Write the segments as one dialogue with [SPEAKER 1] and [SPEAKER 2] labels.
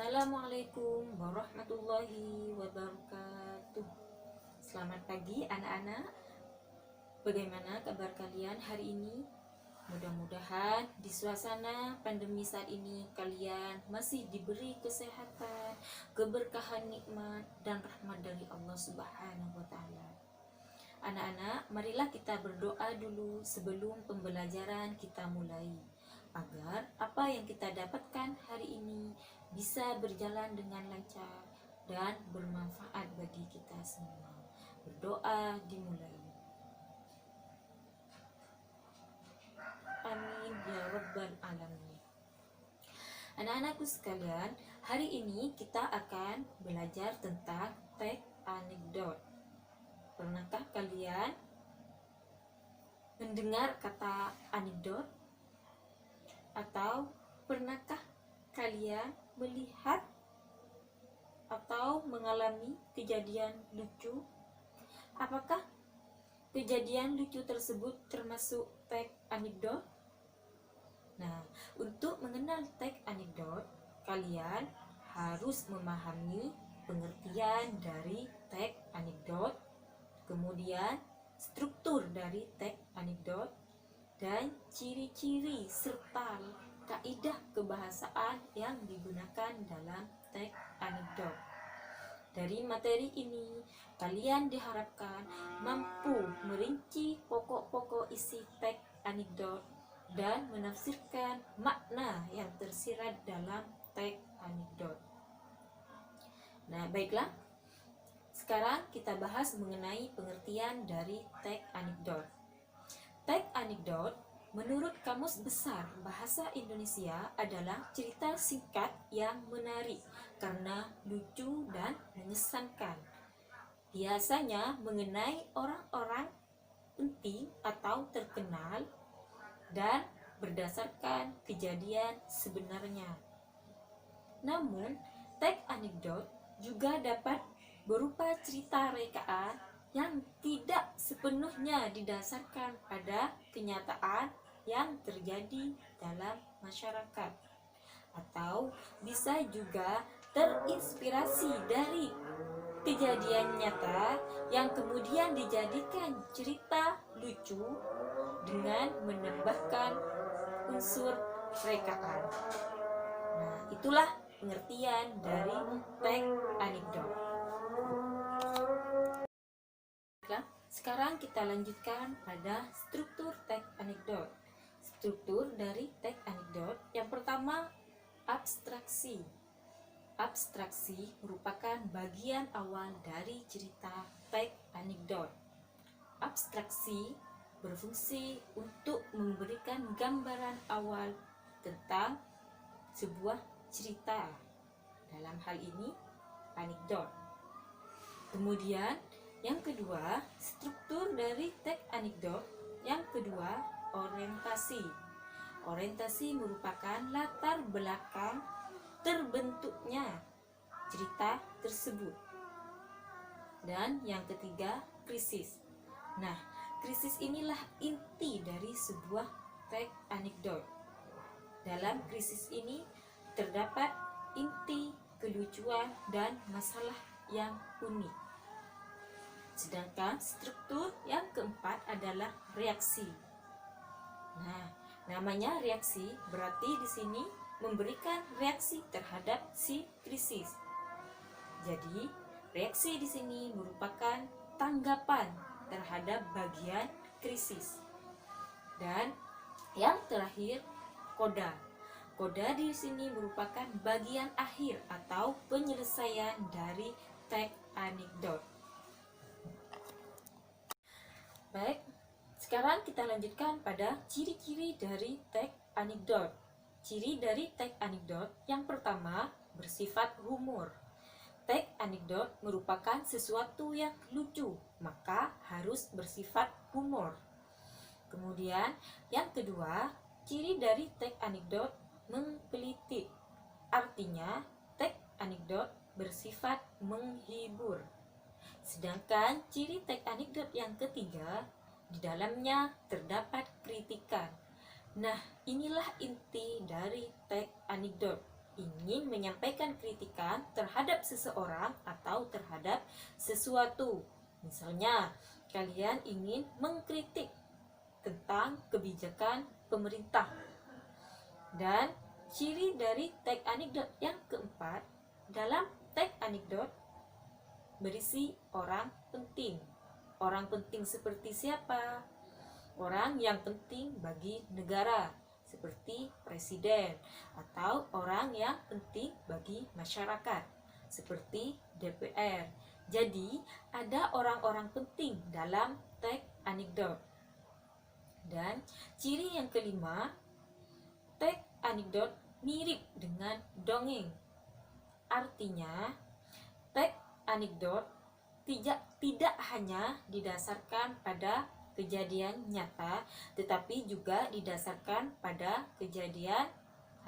[SPEAKER 1] Assalamualaikum warahmatullahi wabarakatuh. Selamat pagi anak-anak. Bagaimana kabar kalian hari ini? Mudah-mudahan di suasana pandemi saat ini kalian masih diberi kesehatan, keberkahan, nikmat dan rahmat dari Allah Subhanahu wa taala. Anak-anak, marilah kita berdoa dulu sebelum pembelajaran kita mulai, agar apa yang kita dapatkan hari ini bisa berjalan dengan lancar dan bermanfaat bagi kita semua. Berdoa dimulai. Amin ya rabbal alamin. Anak-anakku sekalian, hari ini kita akan belajar tentang teks anekdot. Pernahkah kalian mendengar kata anekdot? Atau pernahkah kalian melihat atau mengalami kejadian lucu? Apakah kejadian lucu tersebut termasuk teks anekdot? Nah, untuk mengenal teks anekdot, kalian harus memahami pengertian dari teks anekdot, kemudian struktur dari teks anekdot, dan ciri-ciri serta kaidah kebahasaan yang digunakan dalam teks anekdot. Dari materi ini, kalian diharapkan mampu merinci pokok-pokok isi teks anekdot dan menafsirkan makna yang tersirat dalam teks anekdot. Nah, baiklah. Sekarang kita bahas mengenai pengertian dari teks anekdot. Teks anekdot menurut Kamus Besar Bahasa Indonesia adalah cerita singkat yang menarik karena lucu dan mengesankan. Biasanya mengenai orang-orang penting atau terkenal dan berdasarkan kejadian sebenarnya. Namun, teks anekdot juga dapat berupa cerita rekaan yang tidak sepenuhnya didasarkan pada kenyataan yang terjadi dalam masyarakat, atau bisa juga terinspirasi dari kejadian nyata yang kemudian dijadikan cerita lucu dengan menambahkan unsur rekaan. Nah, itulah pengertian dari teks anekdot. Sekarang kita lanjutkan pada struktur teks anekdot. Struktur dari teks anekdot yang pertama, abstraksi. Abstraksi merupakan bagian awal dari cerita teks anekdot. Abstraksi berfungsi untuk memberikan gambaran awal tentang sebuah cerita, dalam hal ini anekdot. Kemudian yang kedua, struktur dari teks anekdot. Yang kedua, orientasi. Orientasi merupakan latar belakang terbentuknya cerita tersebut. Dan yang ketiga, krisis. Nah, krisis inilah inti dari sebuah teks anekdot. Dalam krisis ini terdapat inti kelucuan dan masalah yang unik. Sedangkan struktur yang keempat adalah reaksi. Nah, namanya reaksi berarti di sini memberikan reaksi terhadap si krisis. Jadi, reaksi di sini merupakan tanggapan terhadap bagian krisis. Dan yang terakhir, koda. Koda di sini merupakan bagian akhir atau penyelesaian dari teks anekdot. Baik, sekarang kita lanjutkan pada ciri-ciri dari teks anekdot. Ciri dari teks anekdot yang pertama, bersifat humor. Teks anekdot merupakan sesuatu yang lucu, maka harus bersifat humor. Kemudian, yang kedua, ciri dari teks anekdot menggelitik. Artinya, teks anekdot bersifat menghibur. Sedangkan ciri teks anekdot yang ketiga, di dalamnya terdapat kritikan. Nah, inilah inti dari teks anekdot. ingin menyampaikan kritikan terhadap seseorang atau terhadap sesuatu. Misalnya, kalian ingin mengkritik tentang kebijakan pemerintah. Dan ciri dari tag anekdot yang keempat, dalam tag anekdot berisi orang penting. Orang penting seperti siapa? Orang yang penting bagi negara, seperti presiden, atau orang yang penting bagi masyarakat, seperti DPR. Jadi, ada orang-orang penting dalam tag anekdot. Dan ciri yang kelima, tag anekdot mirip dengan dongeng. Artinya, tag anekdot tidak hanya didasarkan pada kejadian nyata, tetapi juga didasarkan pada kejadian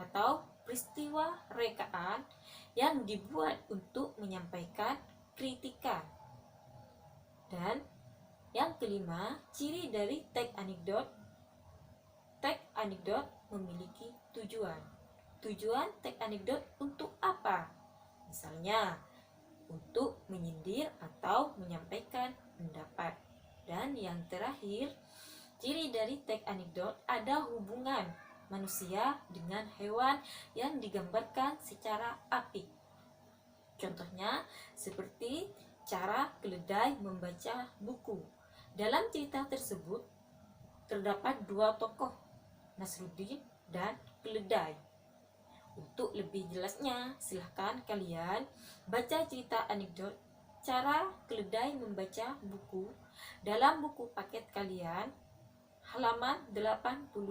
[SPEAKER 1] atau peristiwa rekaan yang dibuat untuk menyampaikan kritikan. Dan yang kelima, ciri dari tag anekdot memiliki tujuan. Tujuan tag anekdot untuk apa? Misalnya, untuk menyindir atau menyampaikan pendapat. Dan yang terakhir, ciri dari tag anekdot ada hubungan manusia dengan hewan yang digambarkan secara apik. Contohnya, seperti cara keledai membaca buku. Dalam cerita tersebut, terdapat dua tokoh, Nasruddin dan keledai. Untuk lebih jelasnya, silahkan kalian baca cerita anekdot cara keledai membaca buku dalam buku paket kalian, halaman 82.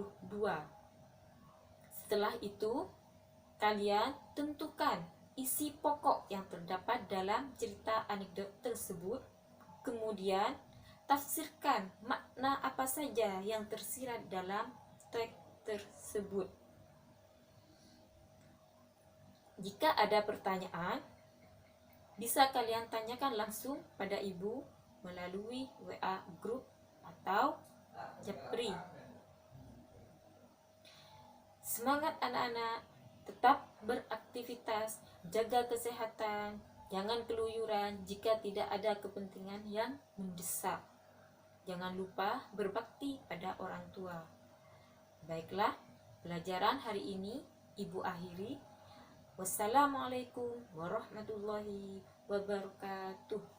[SPEAKER 1] Setelah itu, kalian tentukan isi pokok yang terdapat dalam cerita anekdot tersebut, kemudian tafsirkan makna apa saja yang tersirat dalam teks tersebut. Jika ada pertanyaan, bisa kalian tanyakan langsung pada ibu melalui WA grup atau Japri. Semangat anak-anak, tetap beraktivitas, jaga kesehatan, jangan keluyuran jika tidak ada kepentingan yang mendesak. Jangan lupa berbakti pada orang tua. Baiklah, pelajaran hari ini Ibu akhiri. Wassalamualaikum warahmatullahi wabarakatuh.